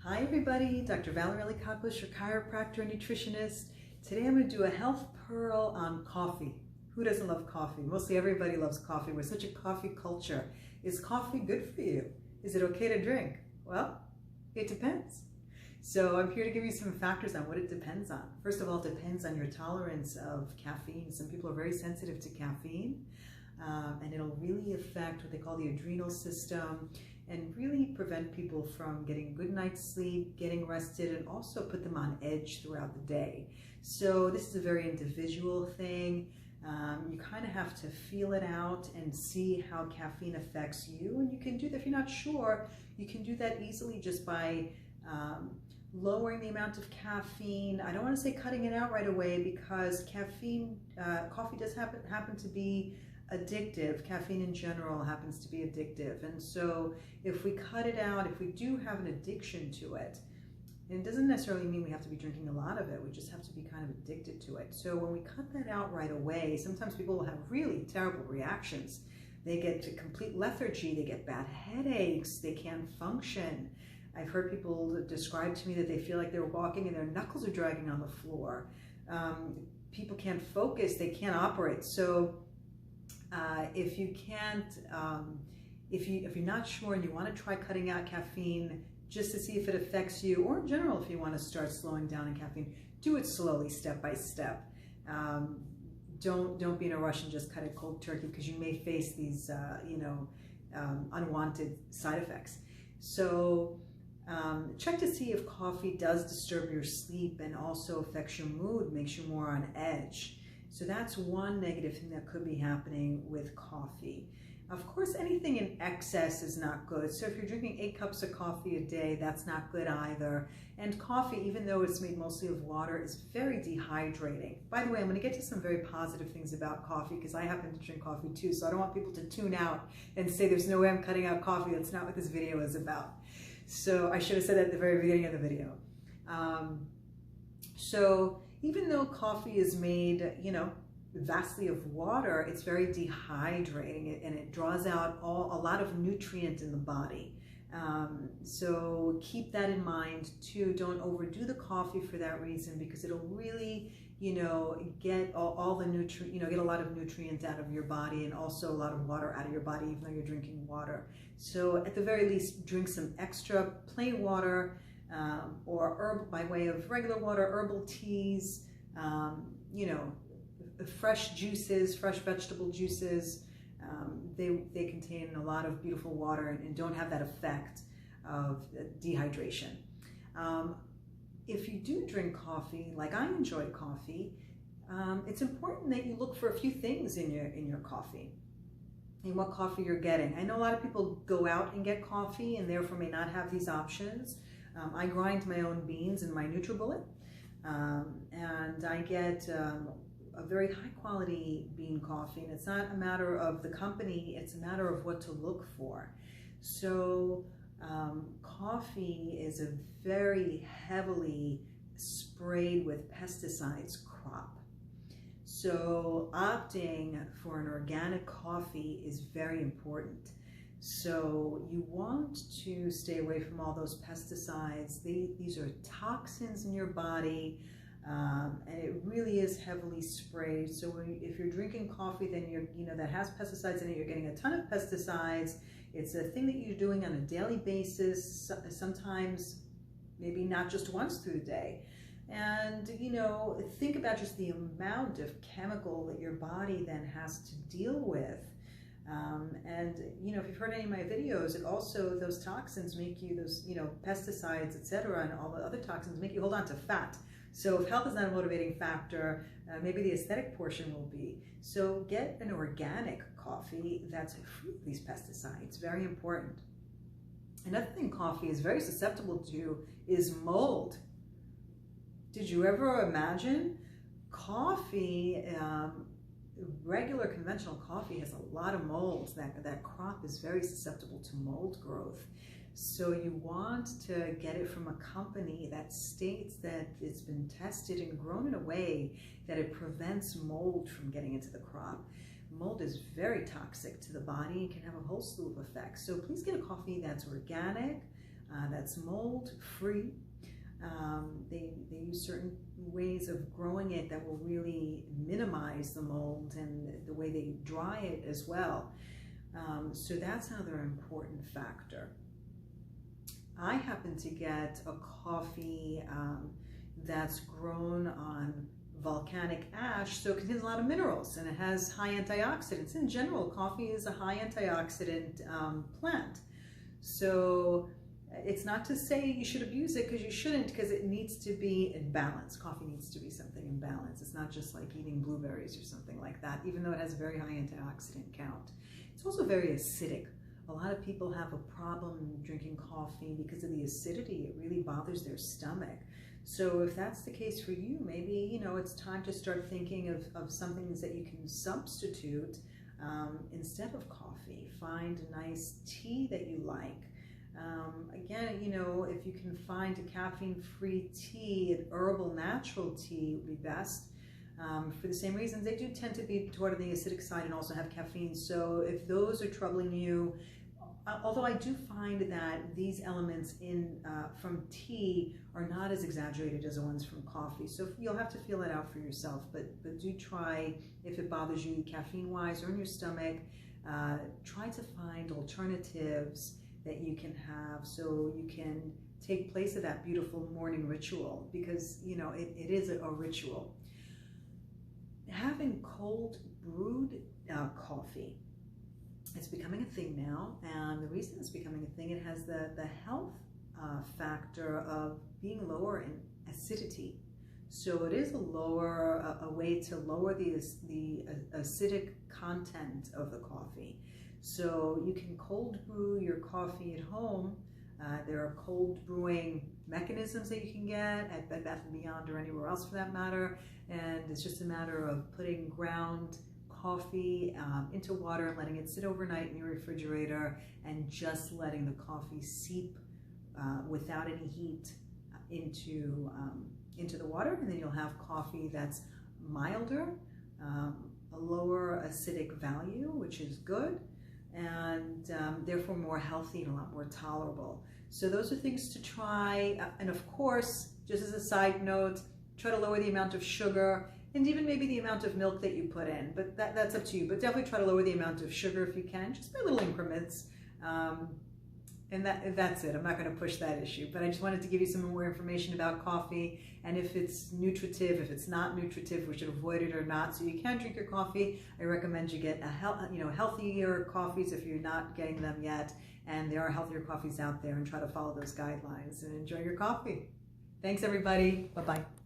Hi everybody, Dr. Valerie Alikakos, your chiropractor and nutritionist. Today I'm going to do a health pearl on coffee. Who doesn't love coffee? Mostly everybody loves coffee. We're such a coffee culture. Is coffee good for you? Is it okay to drink? Well, it depends. So I'm here to give you some factors on what it depends on. First of all, it depends on your tolerance of caffeine. Some people are very sensitive to caffeine, and it'll really affect what they call the adrenal system and really prevent people from getting a good night's sleep, getting rested, and also put them on edge throughout the day. So this is a very individual thing. You kind of have to feel it out and see how caffeine affects you. And you can do that, if you're not sure, you can do that easily just by lowering the amount of caffeine. I don't want to say cutting it out right away because coffee does happen to be addictive. Caffeine in general happens to be addictive. And so if we cut it out, if we do have an addiction to it, and it doesn't necessarily mean we have to be drinking a lot of it, we just have to be kind of addicted to it. So when we cut that out right away, sometimes people will have really terrible reactions. They get to complete lethargy, they get bad headaches, they can't function. I've heard people describe to me that they feel like they're walking and their knuckles are dragging on the floor. People can't focus, they can't operate. So if you can't, if you're not sure and you want to try cutting out caffeine just to see if it affects you, or in general, if you want to start slowing down in caffeine, do it slowly, step by step. Don't be in a rush and just cut it cold turkey because you may face these, unwanted side effects. So check to see if coffee does disturb your sleep and also affects your mood, makes you more on edge. So that's one negative thing that could be happening with coffee. Of course, anything in excess is not good. So if you're drinking 8 cups of coffee a day, that's not good either. And coffee, even though it's made mostly of water, is very dehydrating. By the way, I'm going to get to some very positive things about coffee because I happen to drink coffee too. So I don't want people to tune out and say there's no way I'm cutting out coffee. That's not what this video is about. So I should have said that at the very beginning of the video. So even though coffee is made, vastly of water, it's very dehydrating and it draws out a lot of nutrient in the body. So keep that in mind too. Don't overdo the coffee for that reason because it'll really, get all the get a lot of nutrient out of your body and also a lot of water out of your body, even though you're drinking water. So at the very least, drink some extra plain water or herb by way of regular water, herbal teas, fresh juices, fresh vegetable juices. They contain a lot of beautiful water and don't have that effect of dehydration. If you do drink coffee, like I enjoy coffee, it's important that you look for a few things in your coffee and what coffee you're getting. I know a lot of people go out and get coffee and therefore may not have these options. I grind my own beans in my NutriBullet, and I get a very high quality bean coffee, and it's not a matter of the company, it's a matter of what to look for. So coffee is a very heavily sprayed with pesticides crop. So opting for an organic coffee is very important. So you want to stay away from all those pesticides. These are toxins in your body. And it really is heavily sprayed. So if you're drinking coffee, then that has pesticides in it, you're getting a ton of pesticides. It's a thing that you're doing on a daily basis, sometimes maybe not just once through the day. And think about just the amount of chemical that your body then has to deal with. And if you've heard any of my videos, it also, those toxins make you, those pesticides, etc., and all the other toxins make you hold on to fat. So if health is not a motivating factor, maybe the aesthetic portion will be. So get an organic coffee that's free of these pesticides, very important. Another thing coffee is very susceptible to is mold. Did you ever imagine? Coffee, regular conventional coffee has a lot of molds. That crop is very susceptible to mold growth. So you want to get it from a company that states that it's been tested and grown in a way that it prevents mold from getting into the crop. Mold is very toxic to the body and can have a whole slew of effects. So please get a coffee that's organic, that's that's mold free. They use certain ways of growing it that will really minimize the mold, and the way they dry it as well. So that's another important factor. I happen to get a coffee that's grown on volcanic ash, so it contains a lot of minerals and it has high antioxidants. In general, coffee is a high antioxidant plant. So it's not to say you should abuse it, because you shouldn't, because it needs to be in balance. Coffee needs to be something in balance. It's not just like eating blueberries or something like that, even though it has a very high antioxidant count. It's also very acidic. A lot of people have a problem drinking coffee because of the acidity. It really bothers their stomach. So if that's the case for you, maybe, it's time to start thinking of some things that you can substitute instead of coffee. Find a nice tea that you like. Again, if you can find a caffeine-free tea, an herbal natural tea would be best. For the same reasons, they do tend to be toward the acidic side and also have caffeine. So if those are troubling you, although I do find that these elements from tea are not as exaggerated as the ones from coffee. So you'll have to feel that out for yourself, but do try, if it bothers you caffeine-wise or in your stomach, try to find alternatives that you can have so you can take place of that beautiful morning ritual, because, it is a ritual. Having cold brewed coffee, it's becoming a thing now, and the reason it's becoming a thing, it has the health factor of being lower in acidity. So it is a way to lower the acidic content of the coffee. So you can cold brew your coffee at home. There are cold brewing mechanisms that you can get at Bed Bath & Beyond or anywhere else for that matter, and it's just a matter of putting ground coffee into water and letting it sit overnight in your refrigerator, and just letting the coffee seep without any heat into the water, and then you'll have coffee that's milder, a lower acidic value, which is good, and therefore more healthy and a lot more tolerable. So those are things to try, and of course, just as a side note, try to lower the amount of sugar and even maybe the amount of milk that you put in, but that's up to you. But definitely try to lower the amount of sugar if you can, just by little increments. And that's it. I'm not going to push that issue, but I just wanted to give you some more information about coffee, and if it's nutritive, if it's not nutritive, we should avoid it or not. So you can drink your coffee. I recommend you get healthier coffees if you're not getting them yet, and there are healthier coffees out there, and try to follow those guidelines and enjoy your coffee. Thanks, everybody. Bye-bye.